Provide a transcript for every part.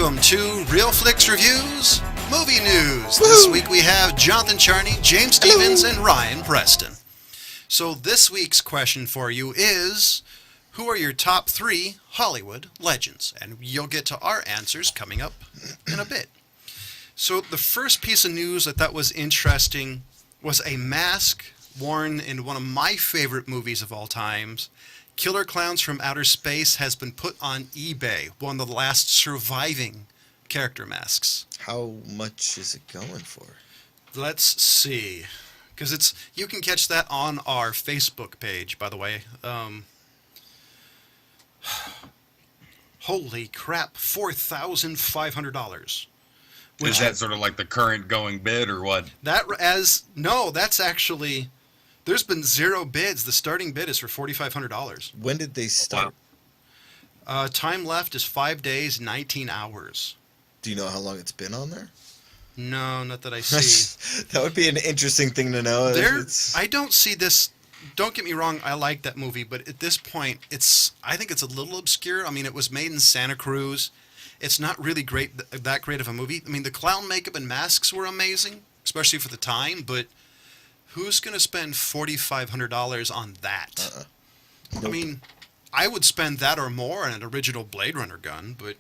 Welcome to Real Flix Reviews Movie News. This week we have Jonathan Charney, James Stevens, and Ryan Preston. So this week's question for you is, who are your top 3 Hollywood legends? And you'll get to our answers coming up in a bit. So the first piece of news I thought was interesting was a mask worn in one of my favorite movies of all times. Killer Clowns from Outer Space has been put on eBay, one of the last surviving character masks. How much is it going for? Let's see, because you can catch that on our Facebook page, by the way. Holy crap, $4,500. Is that sort of like the current going bid or what? That's actually, there's been 0 bids. The starting bid is for $4,500. When did they start? Wow. Time left is 5 days, 19 hours. Do you know how long it's been on there? No, not that I see. That would be an interesting thing to know. I don't see this. Don't get me wrong, I like that movie, but at this point, I think it's a little obscure. I mean, it was made in Santa Cruz. It's not really that great of a movie. I mean, the clown makeup and masks were amazing, especially for the time, but who's going to spend $4,500 on that? Nope. I mean, I would spend that or more on an original Blade Runner gun, but...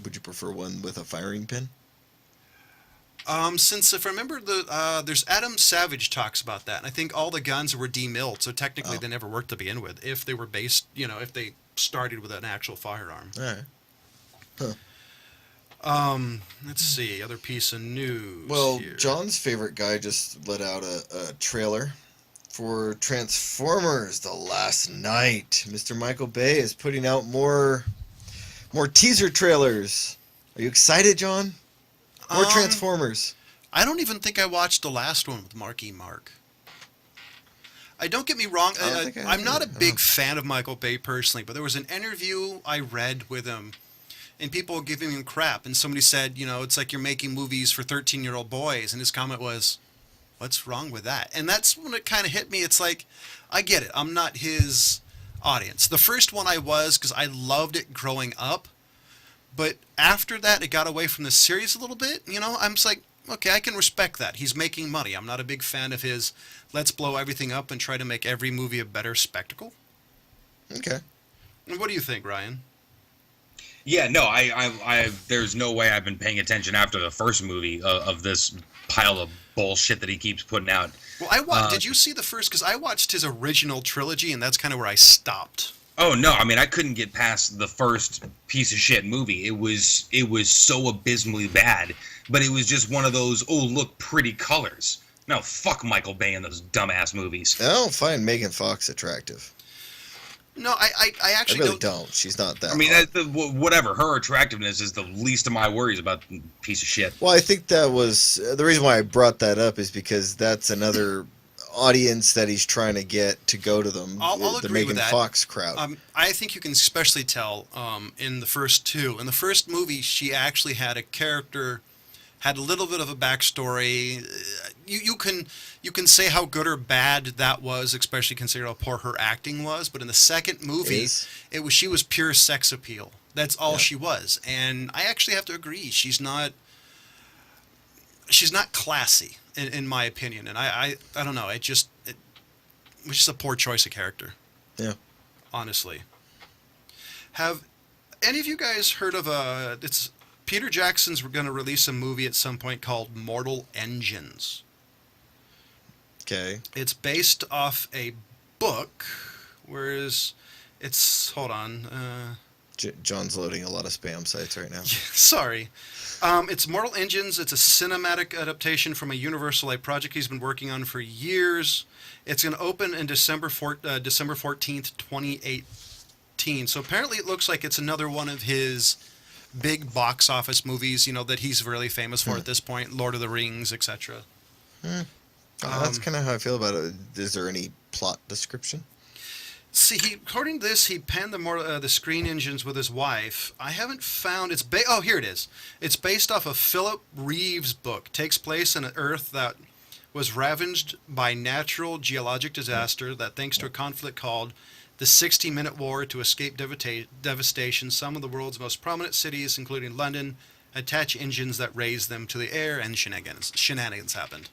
Would you prefer one with a firing pin? Since if I remember, there's Adam Savage talks about that, and I think all the guns were demilled, so technically they never worked to begin with, if they were based, if they started with an actual firearm. All right. Huh. Let's see, other piece of news. Well, here. John's favorite guy just let out a trailer for Transformers: The Last Night. Mr. Michael Bay is putting out more teaser trailers. Are you excited, John? More Transformers. I don't even think I watched the last one with Marky Mark. Don't get me wrong, I'm not a big fan of Michael Bay personally, but there was an interview I read with him, and people were giving him crap, and somebody said, it's like you're making movies for 13-year-old boys, and his comment was, what's wrong with that? And that's when it kind of hit me. It's like, I get it. I'm not his audience. The first one I was, because I loved it growing up, but after that, it got away from the series a little bit. I'm just like, okay, I can respect that. He's making money. I'm not a big fan of his let's blow everything up and try to make every movie a better spectacle. Okay. What do you think, Ryan? Yeah, no, I there's no way I've been paying attention after the first movie of this pile of bullshit that he keeps putting out. Well, did you see the first? Because I watched his original trilogy, and that's kind of where I stopped. Oh no, I mean I couldn't get past the first piece of shit movie. It was so abysmally bad, but it was just one of those look pretty colors. No, fuck Michael Bay and those dumbass movies. I don't find Megan Fox attractive. No, I actually I really don't. She's not that. I mean, whatever. Her attractiveness is the least of my worries about the piece of shit. Well, I think that was the reason why I brought that up is because that's another audience that he's trying to get to go to them. I'll the agree Megan with that. Fox crowd. I think you can especially tell in the first two. In the first movie, she actually had a character, had a little bit of a backstory. You can say how good or bad that was, especially considering how poor her acting was. But in the second movie, she was pure sex appeal. That's all she was, and I actually have to agree. She's not classy in my opinion, and I don't know. It was just a poor choice of character. Yeah, honestly. Have any of you guys heard of Peter Jackson's going to release a movie at some point called Mortal Engines. Okay. It's based off a book, whereas hold on. John's loading a lot of spam sites right now. Sorry. It's Mortal Engines. It's a cinematic adaptation from a Universal Light project he's been working on for years. It's going to open in December 14th, 2018. So apparently it looks like it's another one of his big box office movies, that he's really famous for at this point, Lord of the Rings, etc. That's kind of how I feel about it. Is there any plot description? See, according to this, he penned the screen engines with his wife. I haven't found here it is. It's based off of Philip Reeves' book. Takes place on an Earth that was ravaged by natural geologic disaster that, thanks to a conflict called the 60-minute war to escape devastation. Some of the world's most prominent cities, including London, attach engines that raise them to the air, and shenanigans happened.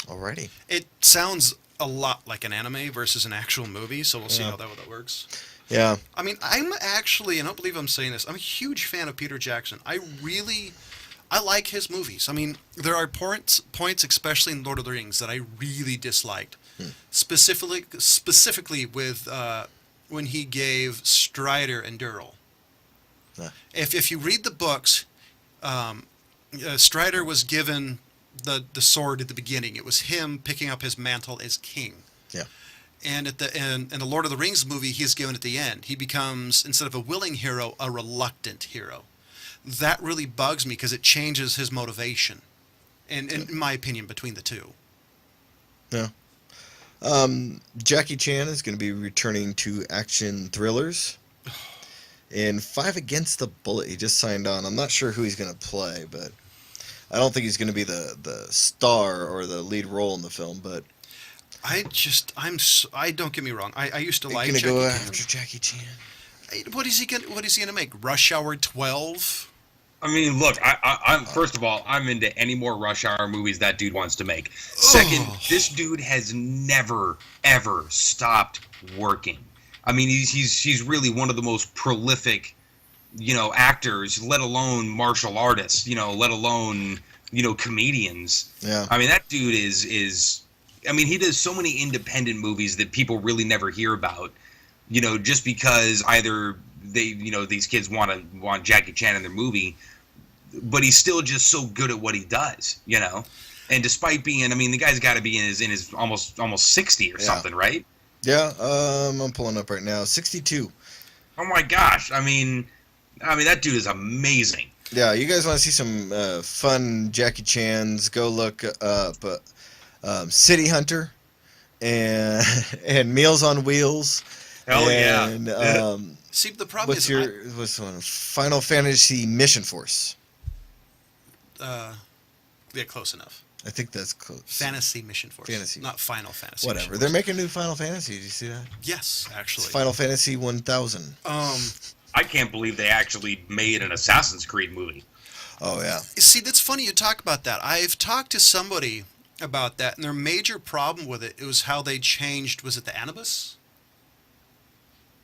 Alrighty. It sounds a lot like an anime versus an actual movie, so we'll see how that works. Yeah. I mean, I'm actually, and I don't believe I'm saying this, I'm a huge fan of Peter Jackson. I like his movies. I mean, there are points, especially in Lord of the Rings, that I really disliked. Specifically with when he gave Strider and Durrell. If you read the books, Strider was given the sword at the beginning. It was him picking up his mantle as king. Yeah. And in the Lord of the Rings movie, he is given at the end. He becomes, instead of a willing hero, a reluctant hero. That really bugs me because it changes his motivation, and in my opinion, between the two. Yeah. Jackie Chan is going to be returning to action thrillers. In 5 Against the Bullet, he just signed on. I'm not sure who he's going to play, but I don't think he's going to be the star or the lead role in the film. But I don't get me wrong. I used to like Jackie Chan. Jackie Going to Chan. go after Jackie Chan. What is he gonna make? Rush Hour 12? I mean, look, I'm first of all, I'm into any more Rush Hour movies that dude wants to make. Second, this dude has never ever stopped working. I mean, he's really one of the most prolific, actors, let alone martial artists, let alone, comedians. Yeah. I mean, that dude is I mean, he does so many independent movies that people really never hear about, just because either they, these kids want Jackie Chan in their movie, but he's still just so good at what he does, And despite being, I mean, the guy's got to be in his almost 60 or something, right? Yeah, I'm pulling up right now. 62. Oh my gosh! I mean, that dude is amazing. Yeah, you guys want to see some fun Jackie Chan's? Go look up City Hunter and Meals on Wheels. Hell and, yeah! See, the problem what's one? Final Fantasy Mission Force. Yeah, close enough. I think that's close. Fantasy Mission Force. Fantasy. Not Final Fantasy. Whatever. They're making new Final Fantasy. Did you see that? Yes, actually. It's Final Fantasy 1000. I can't believe they actually made an Assassin's Creed movie. Oh yeah. See, that's funny you talk about that. I've talked to somebody about that, and their major problem with it was how they changed. Was it the Anubis?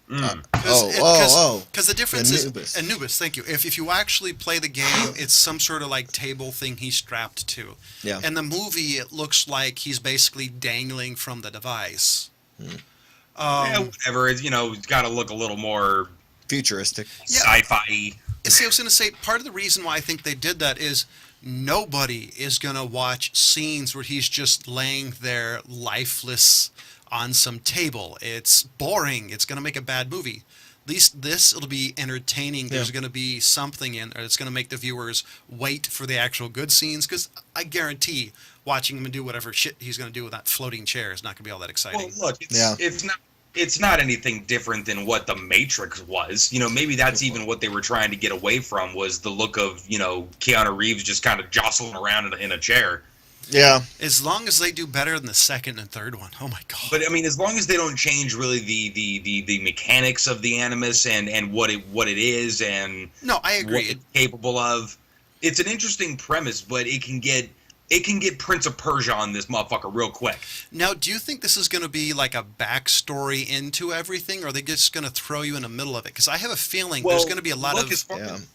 Because the difference is Anubis. Thank you. If you actually play the game, it's some sort of like table thing he's strapped to. Yeah. In the movie, it looks like he's basically dangling from the device. Yeah, whatever. It's got to look a little more futuristic, sci-fi. See, I was going to say part of the reason why I think they did that is nobody is going to watch scenes where he's just laying there lifeless on some table. It's boring. It's going to make a bad movie. At least it'll be entertaining. There's going to be something in there that's going to make the viewers wait for the actual good scenes, because I guarantee watching him do whatever shit he's going to do with that floating chair is not going to be all that exciting. Well, look, it's not anything different than what The Matrix was. Maybe that's even what they were trying to get away from, was the look of, Keanu Reeves just kind of jostling around in a chair. Yeah. As long as they do better than the second and third one. Oh my god. But I mean, as long as they don't change really the mechanics of the Animus and what it is and no, I agree. What it's capable of. It's an interesting premise, but it can get Prince of Persia on this motherfucker real quick. Now, do you think this is going to be like a backstory into everything, or are they just going to throw you in the middle of it? Because I have a feeling there's going to be a lot of...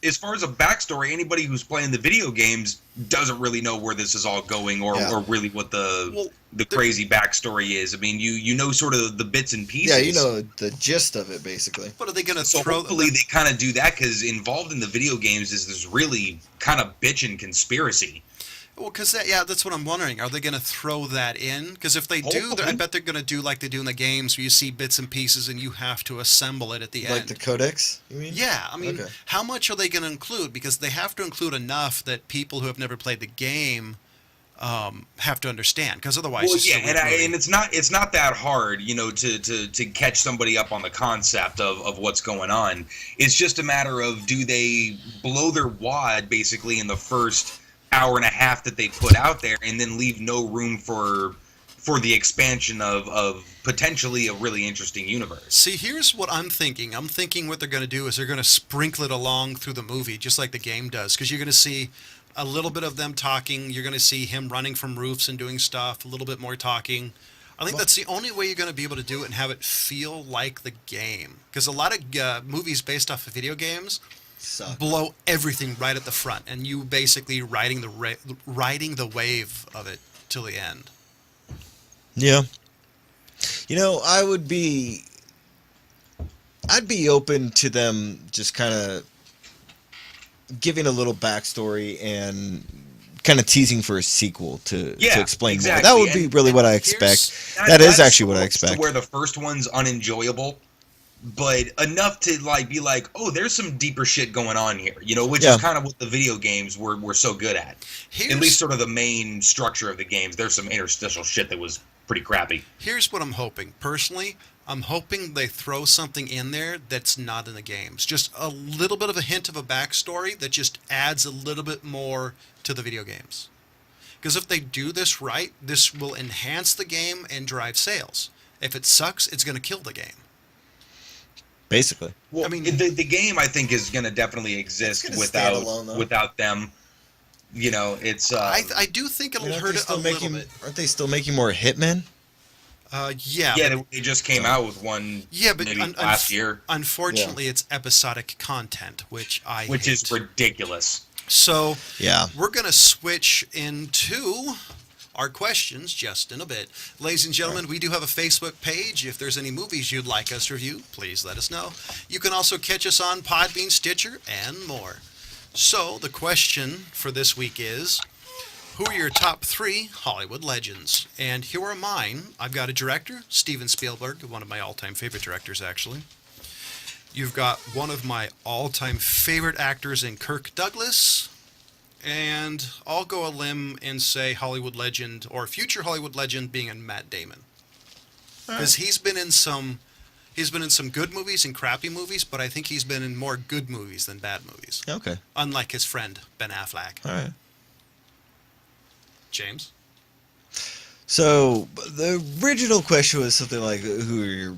As far as a backstory, anybody who's playing the video games doesn't really know where this is all going or really what the crazy backstory is. I mean, you know sort of the bits and pieces. Yeah, you know the gist of it, basically. But are they going to throw... So hopefully they kind of do that, because involved in the video games is this really kind of bitchin' conspiracy. Well, because that's what I'm wondering. Are they going to throw that in? Because if they do, I bet they're going to do like they do in the games, where you see bits and pieces and you have to assemble it at the end. Like the codex, you mean? Yeah, I mean, how much are they going to include? Because they have to include enough that people who have never played the game have to understand. Because otherwise, and it's not that hard, to catch somebody up on the concept of what's going on. It's just a matter of, do they blow their wad basically in the first hour and a half that they put out there, and then leave no room for for the expansion of potentially a really interesting universe. See, here's what I'm thinking. I'm thinking what they're going to do is they're going to sprinkle it along through the movie, just like the game does, because you're going to see a little bit of them talking. You're going to see him running from roofs and doing stuff, a little bit more talking. I think that's the only way you're going to be able to do it and have it feel like the game. Because a lot of movies based off of video games blow everything right at the front, and you basically riding the wave of it till the end. Yeah. You know, I'd be open to them just kind of giving a little backstory and kind of teasing for a sequel to explain more. That would be really what I expect. That is actually what I expect. Where the first one's unenjoyable, but enough to like be like, oh, there's some deeper shit going on here, you know, which is kind of what the video games were so good at. At least sort of the main structure of the games. There's some interstitial shit that was pretty crappy. Here's what I'm hoping. Personally, I'm hoping they throw something in there that's not in the games. Just a little bit of a hint of a backstory that just adds a little bit more to the video games. Because if they do this right, this will enhance the game and drive sales. If it sucks, it's going to kill the game. Basically. Well, I mean, the game I think is going to definitely exist without them. You know, it's. I do think it'll hurt it a little bit. Aren't they still making more Hitmen? Yeah. Yeah, they just came out with one. Yeah, but maybe last year. Unfortunately, it's episodic content, which hate. Is ridiculous. So we're going to switch into our questions just in a bit. Ladies and gentlemen, we do have a Facebook page. If there's any movies you'd like us to review, please let us know. You can also catch us on Podbean, Stitcher, and more. So the question for this week is, who are your top 3 Hollywood legends? And here are mine. I've got a director, Steven Spielberg, one of my all-time favorite directors, actually. You've got one of my all-time favorite actors in Kirk Douglas. And I'll go a limb and say Hollywood legend, or future Hollywood legend, being in Matt Damon. Because he's been in some good movies and crappy movies, but I think he's been in more good movies than bad movies. Okay. Unlike his friend, Ben Affleck. All right. James? So, the original question was something like, who are your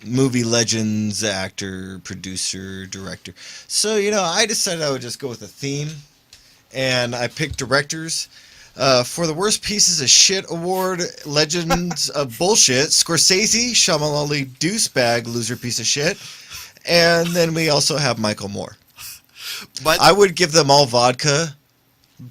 movie legends, actor, producer, director? So, you know, I decided I would just go with a theme, and I picked directors. For the worst pieces of shit award, legends of bullshit, Scorsese, Shyamalan, douchebag, loser piece of shit. And then we also have Michael Moore. But I would give them all vodka,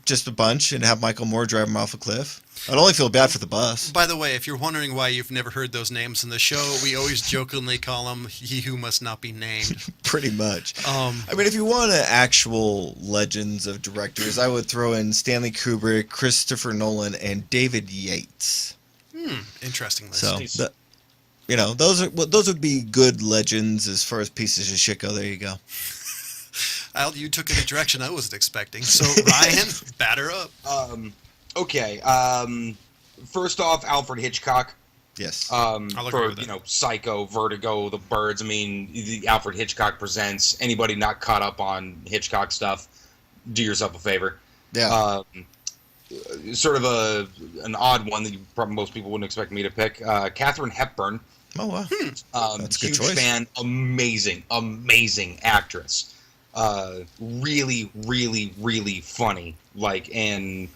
just a bunch, and have Michael Moore drive them off a cliff. I'd only feel bad for the bus. By the way, if you're wondering why you've never heard those names in the show, we always jokingly call him "he who must not be named." Pretty much. I mean, if you want actual legends of directors, I would throw in Stanley Kubrick, Christopher Nolan, and David Yates. Interesting list. So, you know, those would be good legends as far as pieces of shit go. There you go. Al, you took it a direction I wasn't expecting. So, Ryan, batter up. Okay. First off, Alfred Hitchcock. Yes. For Psycho, Vertigo, The Birds. I mean, the Alfred Hitchcock Presents. Anybody not caught up on Hitchcock stuff, do yourself a favor. Yeah. Sort of an odd one that most people wouldn't expect me to pick. Katharine Hepburn. Oh wow. That's a good choice. Huge fan. Amazing actress. Really, really, really funny. And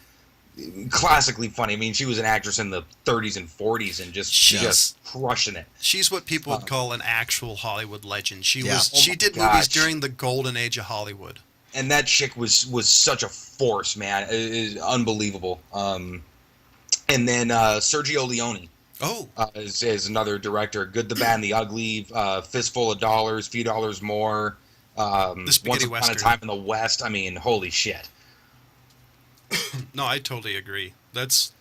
classically funny. I mean, she was an actress in the 30s and 40s and just crushing it. She's what people would call an actual Hollywood legend. She did movies during the golden age of Hollywood. And that chick was such a force, man. It is unbelievable. And then Sergio Leone. Is another director. Good, the Bad, and the Ugly. Fistful of Dollars. Few Dollars More. The Spaghetti Once Western. Upon a Time in the West. I mean, holy shit. No, I totally agree. That's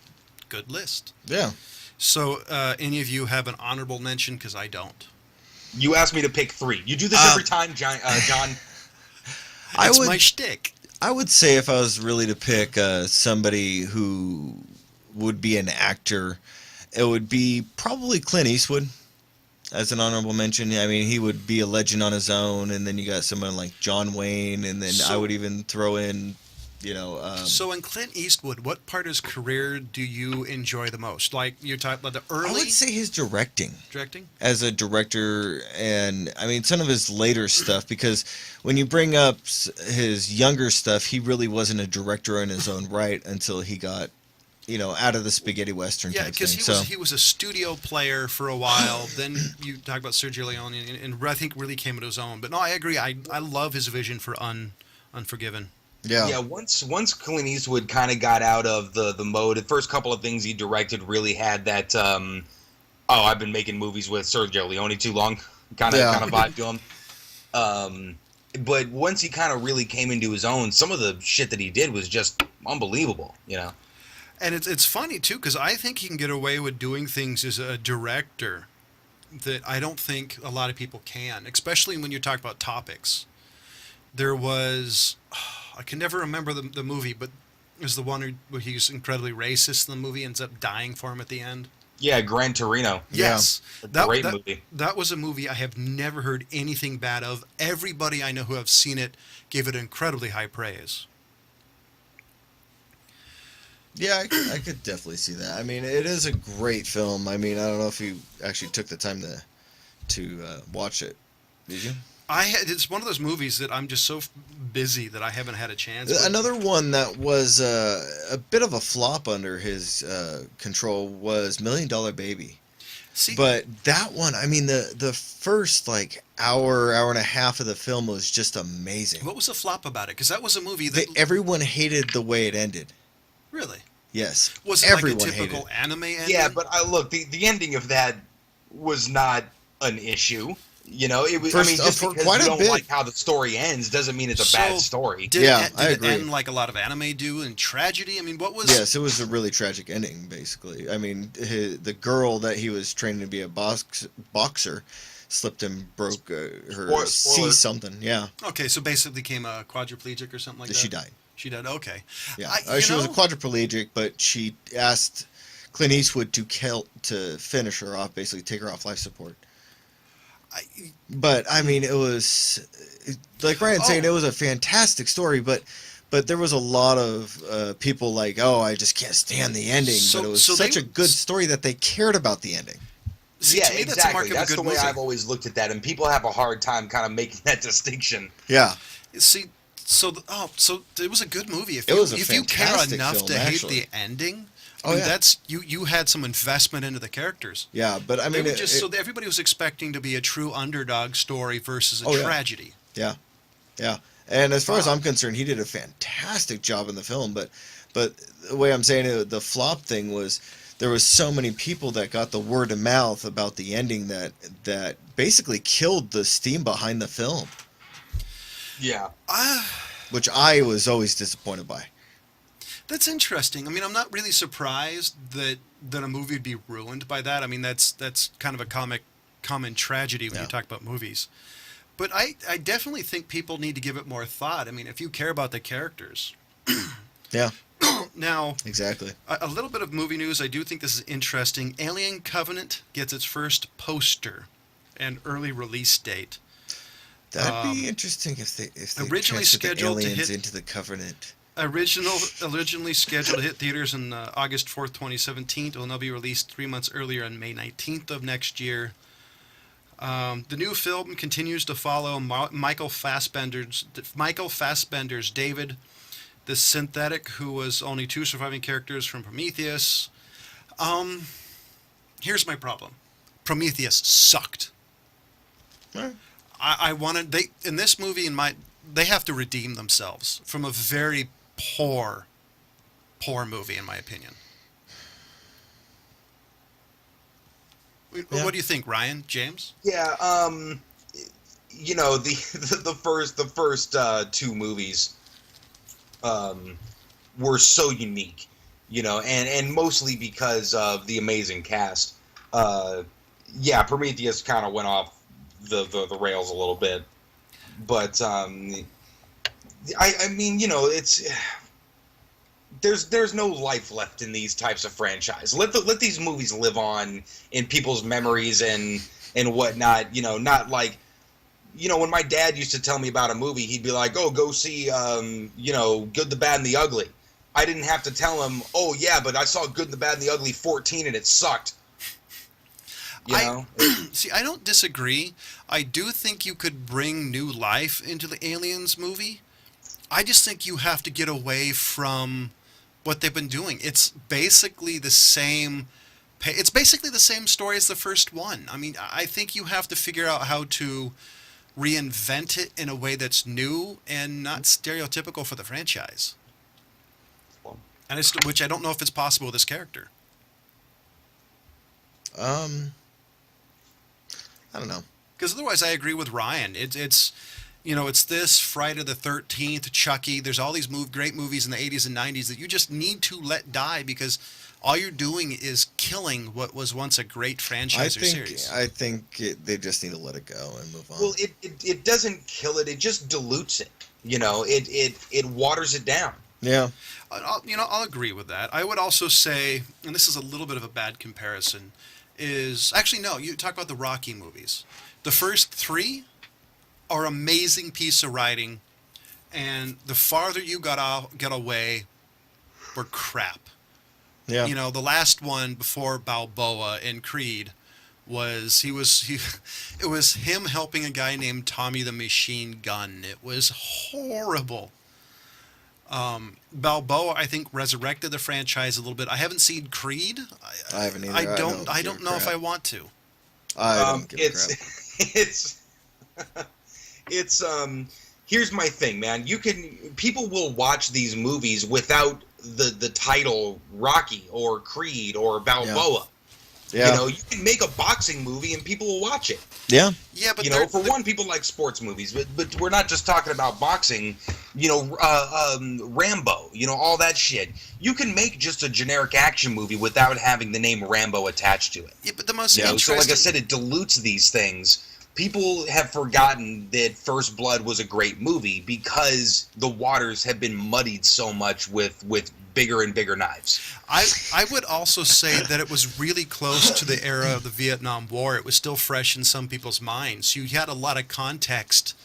a good list. Yeah. So, any of you have an honorable mention? Because I don't. You asked me to pick 3. You do this every time, John. It's my shtick. I would say if I was really to pick somebody who would be an actor, it would be probably Clint Eastwood as an honorable mention. I mean, he would be a legend on his own, and then you got someone like John Wayne, and then I would even throw in So in Clint Eastwood, what part of his career do you enjoy the most? Like you're talking about the early I would say his directing. directing? As a director, and I mean some of his later stuff, because when you bring up his younger stuff, he really wasn't a director in his own right until he got, out of the spaghetti western Yeah, type because thing. he was a studio player for a while. Then you talk about Sergio Leone, and I think really came into his own. But no, I agree. I love his vision for Unforgiven. Yeah. Yeah, once Clint Eastwood kind of got out of the mode, the first couple of things he directed really had that I've been making movies with Sergio Leone too long kind of vibe to him. But once he kind of really came into his own, some of the shit that he did was just unbelievable, And it's funny too, because I think he can get away with doing things as a director that I don't think a lot of people can, especially when you talk about topics. There was, I can never remember the movie, but it was the one where he's incredibly racist in the movie, ends up dying for him at the end. Yeah, Gran Torino. Yes. Yeah. Great movie. That was a movie I have never heard anything bad of. Everybody I know who have seen it gave it incredibly high praise. Yeah, I could definitely see that. I mean, it is a great film. I mean, I don't know if you actually took the time to watch it. Did you? It's one of those movies that I'm just so busy that I haven't had a chance. Another one that was a bit of a flop under his control was $1 Million Baby. See, but that one, I mean, the first like hour and a half of the film was just amazing. What was the flop about it? Because that was a movie that everyone hated the way it ended. Really? Yes. Was it everyone like a typical anime ending? Yeah, but look, the ending of that was not an issue. It was. Just because you don't like how the story ends doesn't mean it's a bad story. Did it end like a lot of anime do in tragedy? I mean, what was? Yes, it was a really tragic ending. Basically, I mean, the girl that he was training to be a boxer slipped and broke her something. Yeah. Okay, so basically became a quadriplegic or something like that. She died. She died. Okay. Yeah, she was a quadriplegic, but she asked Clint Eastwood to finish her off, basically take her off life support. But I mean, it was like Ryan's saying, it was a fantastic story, but there was a lot of people like, I just can't stand the ending. But it was such a good story that they cared about the ending. See, yeah, me, exactly. That's the way movie. I've always looked at that, and people have a hard time kind of making that distinction. Yeah. See, so it was a good movie. If you care enough to hate the ending. That's you had some investment into the characters. Yeah, but I mean, everybody was expecting to be a true underdog story versus a tragedy. Yeah, and as far as I'm concerned, he did a fantastic job in the film. But the way I'm saying it, the flop thing was there was so many people that got the word of mouth about the ending that basically killed the steam behind the film. Yeah, which I was always disappointed by. That's interesting. I mean, I'm not really surprised that a movie would be ruined by that. I mean, that's kind of a common tragedy when you talk about movies. But I definitely think people need to give it more thought. I mean, if you care about the characters. Yeah. Now, exactly. A little bit of movie news. I do think this is interesting. Alien Covenant gets its first poster and early release date. That'd be interesting if they originally scheduled aliens to hit into the Covenant. Originally scheduled to hit theaters on August 4th, 2017. It will now be released 3 months earlier on May 19th of next year. The new film continues to follow Michael Fassbender's David, the synthetic who was only 2 surviving characters from Prometheus. Here's my problem. Prometheus sucked. Right. I wanted in this movie they have to redeem themselves from a very poor movie, in my opinion. Yeah. What do you think, Ryan? James? Yeah, the first 2 movies were so unique, and mostly because of the amazing cast. Prometheus kind of went off the rails a little bit, but I mean, it's there's no life left in these types of franchise. Let these movies live on in people's memories and whatnot. Not like when my dad used to tell me about a movie, he'd be like, "Oh, go see, Good, the Bad, and the Ugly." I didn't have to tell him, "Oh yeah, but I saw Good, the Bad, and the Ugly 14 and it sucked." See, I don't disagree. I do think you could bring new life into the Aliens movie. I just think you have to get away from what they've been doing. It's basically the same. It's basically the same story as the first one. I mean, I think you have to figure out how to reinvent it in a way that's new and not stereotypical for the franchise. And which I don't know if it's possible with this character. I don't know. Because otherwise, I agree with Ryan. It's this Friday the 13th, Chucky. There's all these great movies in the 80s and 90s that you just need to let die because all you're doing is killing what was once a great franchise or series. I think they just need to let it go and move on. Well, it doesn't kill it. It just dilutes it. It waters it down. Yeah. I'll agree with that. I would also say, and this is a little bit of a bad comparison, is actually no. You talk about the Rocky movies. The first three are amazing piece of writing, and the farther you get away, were crap. Yeah. The last one before Balboa in Creed was it was him helping a guy named Tommy the Machine Gun. It was horrible. Balboa, I think, resurrected the franchise a little bit. I haven't seen Creed. I haven't either. I don't know if I want to. I don't give a crap. It's here's my thing, man. People will watch these movies without the title Rocky or Creed or Balboa. Yeah. You can make a boxing movie and people will watch it. Yeah. Yeah, but for one, people like sports movies, but we're not just talking about boxing. Rambo. All that shit. You can make just a generic action movie without having the name Rambo attached to it. Yeah, but the most So, like I said, it dilutes these things. People have forgotten that First Blood was a great movie because the waters have been muddied so much with bigger and bigger knives. I would also say that it was really close to the era of the Vietnam War. It was still fresh in some people's minds. You had a lot of context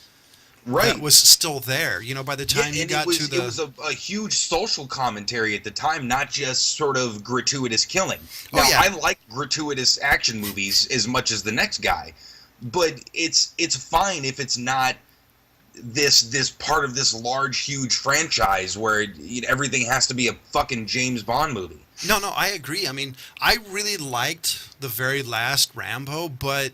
that was still there. By the time you got to the... It was a huge social commentary at the time, not just sort of gratuitous killing. Now, I like gratuitous action movies as much as the next guy. But it's fine if it's not this part of this large, huge franchise where everything has to be a fucking James Bond movie. No, I agree. I mean, I really liked the very last Rambo, but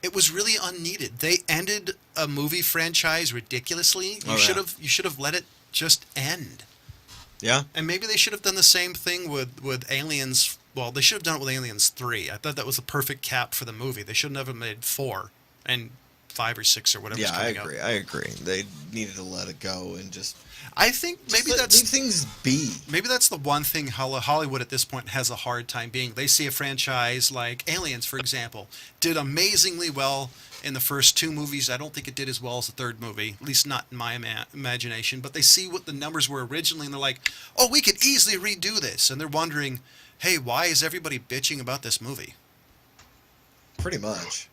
it was really unneeded. They ended a movie franchise ridiculously. You should have let it just end. Yeah. And maybe they should have done the same thing with Aliens. Well, they should have done it with Aliens 3. I thought that was the perfect cap for the movie. They should never have made 4 and 5 or 6 or whatever. Yeah, I agree. They needed to let it go and just... I think maybe let these things be. Maybe that's the one thing Hollywood at this point has a hard time being. They see a franchise like Aliens, for example, did amazingly well in the first 2 movies. I don't think it did as well as the third movie, at least not in my imagination. But they see what the numbers were originally, and they're like, oh, we could easily redo this. And they're wondering, hey, why is everybody bitching about this movie? Pretty much.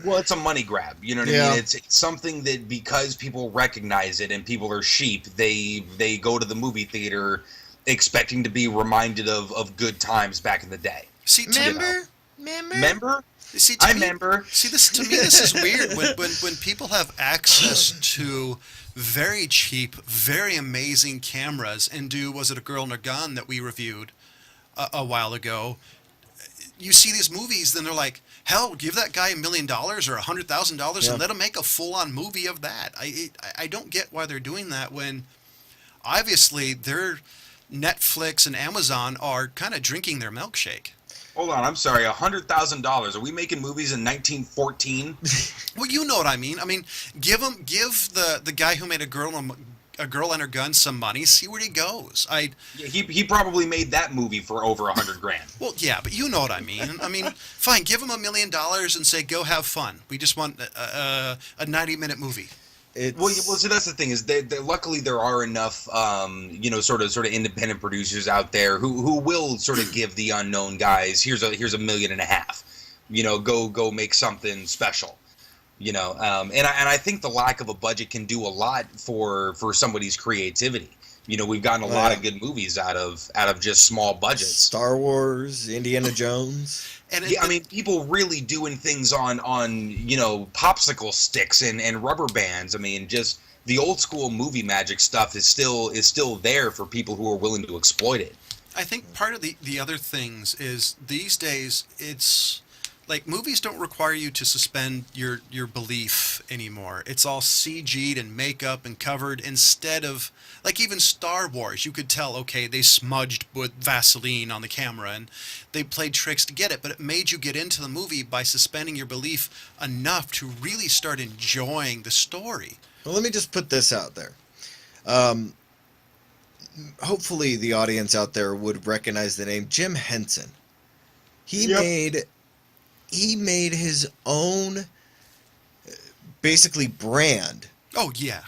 Well, it's a money grab. You know what I mean? It's something that because people recognize it and people are sheep, they go to the movie theater expecting to be reminded of good times back in the day. See, Remember? See, remember. See, to me, this is weird. When people have access to very cheap, very amazing cameras and was it A Girl and a Gun that we reviewed a while ago? You see these movies, then they're like, hell, give that guy $1 million or $100,000 and let him make a full-on movie of that. I don't get why they're doing that when obviously their Netflix and Amazon are kind of drinking their milkshake. Hold on, I'm sorry, $100,000. Are we making movies in 1914? Well, you know what I mean. I mean, give the guy who made A Girl and Her Gun some money, see where he goes. He probably made that movie for over $100,000. Well, yeah, but you know what I mean. I mean, fine, give him $1 million and say, go have fun. We just want a 90-minute movie. Well, so that's the thing is luckily there are enough, sort of independent producers out there who will sort of give the unknown guys, here's $1.5 million, go make something special. And I think the lack of a budget can do a lot for somebody's creativity. We've gotten a lot of good movies out of just small budgets. Star Wars, Indiana Jones. And I mean, people really doing things on popsicle sticks and rubber bands. I mean, just the old school movie magic stuff is still there for people who are willing to exploit it. I think part of the other things is these days it's like movies don't require you to suspend your belief anymore. It's all CG'd and makeup and covered instead of like even Star Wars. You could tell, okay, they smudged with Vaseline on the camera and they played tricks to get it, but it made you get into the movie by suspending your belief enough to really start enjoying the story. Well, let me just put this out there. Hopefully the audience out there would recognize the name Jim Henson. He made his own basically brand. Oh yeah.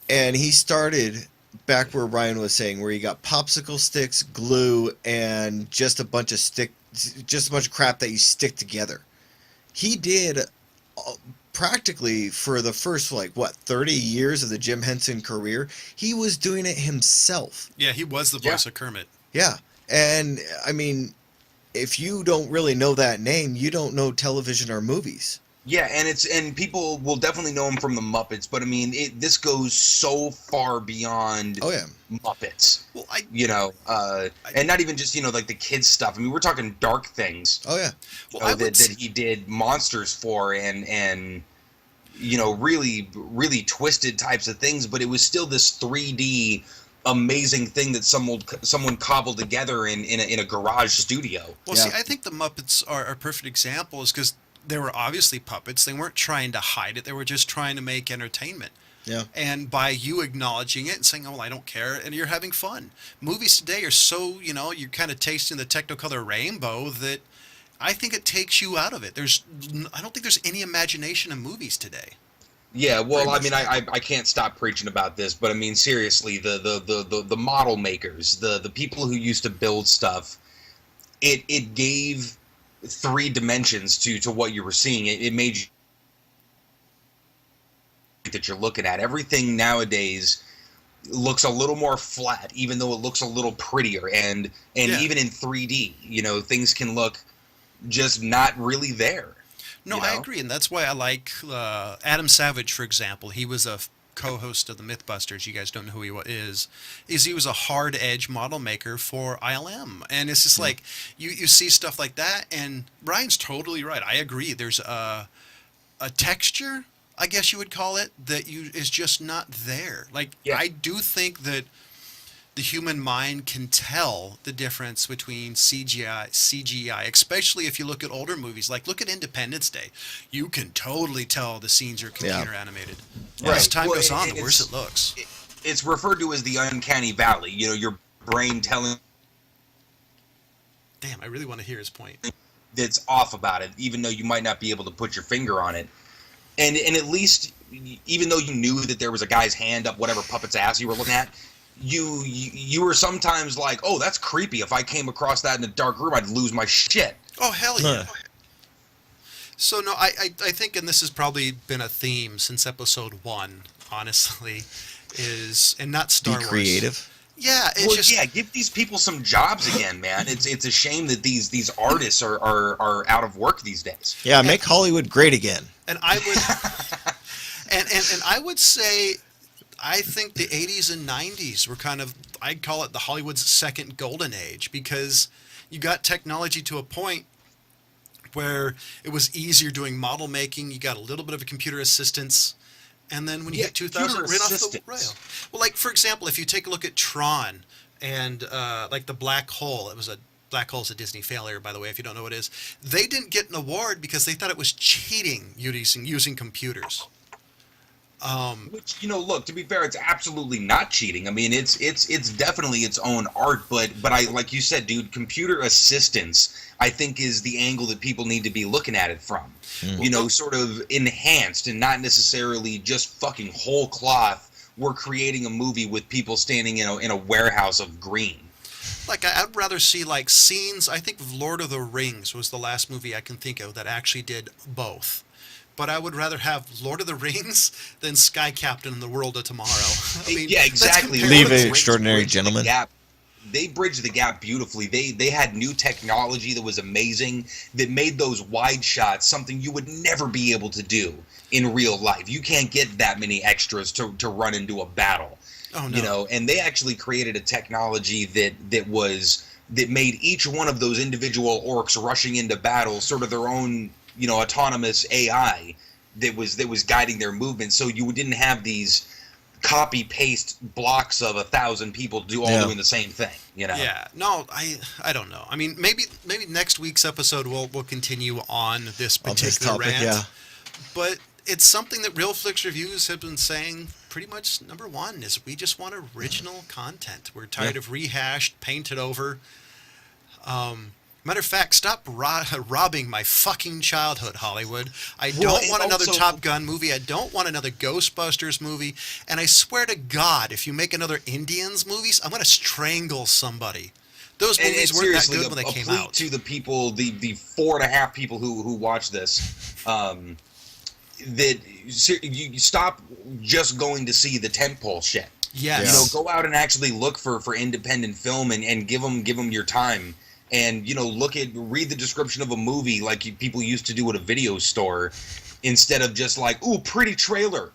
And he started back where Ryan was saying, where you got popsicle sticks, glue, and just a bunch of crap that you stick together. He did practically for the first 30 years of the Jim Henson career, he was doing it himself. Yeah, he was the voice of Kermit. Yeah. And I mean, if you don't really know that name, you don't know television or movies. Yeah, and people will definitely know him from the Muppets, but I mean, this goes so far beyond Muppets. Well, and not even just like the kids stuff. I mean, we're talking dark things. Oh yeah. Well, that he did monsters for and really really twisted types of things, but it was still this 3D amazing thing that someone cobbled together in a garage studio. Well, see, I think the Muppets are a perfect example, is because they were obviously puppets. They weren't trying to hide it. They were just trying to make entertainment. Yeah. And by you acknowledging it and saying, "Oh, well, I don't care," and you're having fun. Movies today are so, you're kind of tasting the Technicolor rainbow that I think it takes you out of it. I don't think there's any imagination in movies today. Yeah, well, I mean, I can't stop preaching about this, but I mean, seriously, the model makers, the people who used to build stuff, it gave 3 dimensions to what you were seeing. It made you that you're looking at. Everything nowadays looks a little more flat, even though it looks a little prettier, and even in 3D, things can look just not really there. No, I agree, and that's why I like Adam Savage, for example. He was a co-host of the Mythbusters. You guys don't know who he is he was a hard edge model maker for ILM, and it's just like you see stuff like that, and Ryan's totally right. I agree. There's a texture, I guess you would call it, that is just not there. I do think that the human mind can tell the difference between CGI, especially if you look at older movies. Like, look at Independence Day. You can totally tell the scenes are computer animated. Right. As time goes on, the worse it looks. It's referred to as the uncanny valley. Your brain telling... Damn, I really want to hear his point. That's off about it, even though you might not be able to put your finger on it. And at least, even though you knew that there was a guy's hand up whatever puppet's ass you were looking at, you were sometimes like, oh, that's creepy. If I came across that in a dark room, I'd lose my shit. Oh, hell yeah. So, no, I think, and this has probably been a theme since episode 1, honestly, and not Star Wars. Be creative. Yeah, give these people some jobs again, man. It's a shame that these artists are out of work these days. Yeah, make Hollywood great again. And I would and I would say, I think the 80s and 90s were kind of, I'd call it the Hollywood's second golden age, because you got technology to a point where it was easier doing model making. You got a little bit of a computer assistance. And then when you hit 2000, right off the rail. Well, like, for example, if you take a look at Tron and like the Black Hole, Black Hole's a Disney failure, by the way, if you don't know what it is. They didn't get an award because they thought it was cheating using computers. Which, look, to be fair, it's absolutely not cheating. I mean, it's definitely its own art, but I, like you said, dude, computer assistance, I think, is the angle that people need to be looking at it from. Sort of enhanced and not necessarily just fucking whole cloth. We're creating a movie with people standing in a warehouse of green. Like, I'd rather see, like, scenes. I think Lord of the Rings was the last movie I can think of that actually did both. but I would rather have Lord of the Rings than Sky Captain in the World of Tomorrow. I mean, yeah, exactly. Leave it, Extraordinary Gentleman. They bridged the gap beautifully. They had new technology that was amazing, that made those wide shots something you would never be able to do in real life. You can't get that many extras to run into a battle. Oh, no. You know, and they actually created a technology that made each one of those individual orcs rushing into battle sort of their own, you know, autonomous AI that was guiding their movement. So you didn't have these copy paste blocks of 1,000 people doing the same thing, you know. Yeah, no, I don't know. I mean, maybe next week's episode we'll continue on this particular topic, rant. yeah. But it's something that Real Flix Reviews have been saying pretty much number one is we just want original content. We're tired of rehashed, painted over. Matter of fact, stop robbing my fucking childhood, Hollywood. I don't want another Top Gun movie. I don't want another Ghostbusters movie. And I swear to God, if you make another Indians movies, I'm going to strangle somebody. Those movies weren't that good when they came out. To the people, the 4.5 people who watch this, that you stop just going to see the tentpole shit. Yes. You know, go out and actually look for independent film and give them your time. And, you know, read the description of a movie like people used to do at a video store, instead of just like, ooh, pretty trailer.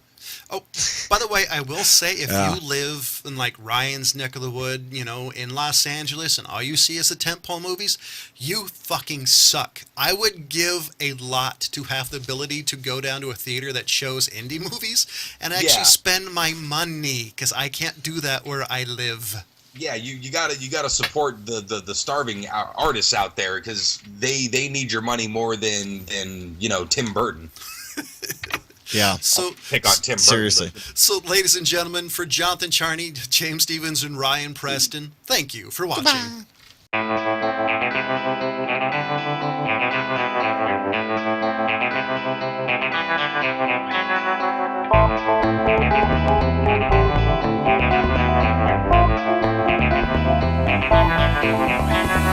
Oh, by the way, I will say, if you live in like Ryan's neck of the wood, you know, in Los Angeles, and all you see is the tentpole movies, you fucking suck. I would give a lot to have the ability to go down to a theater that shows indie movies and actually spend my money, because I can't do that where I live. Yeah, you gotta support the starving artists out there, because they need your money more than you know, Tim Burton. Yeah. So pick on Tim Burton. Seriously. So, ladies and gentlemen, for Jonathan Charney, James Stevens, and Ryan Preston, thank you for watching. Goodbye.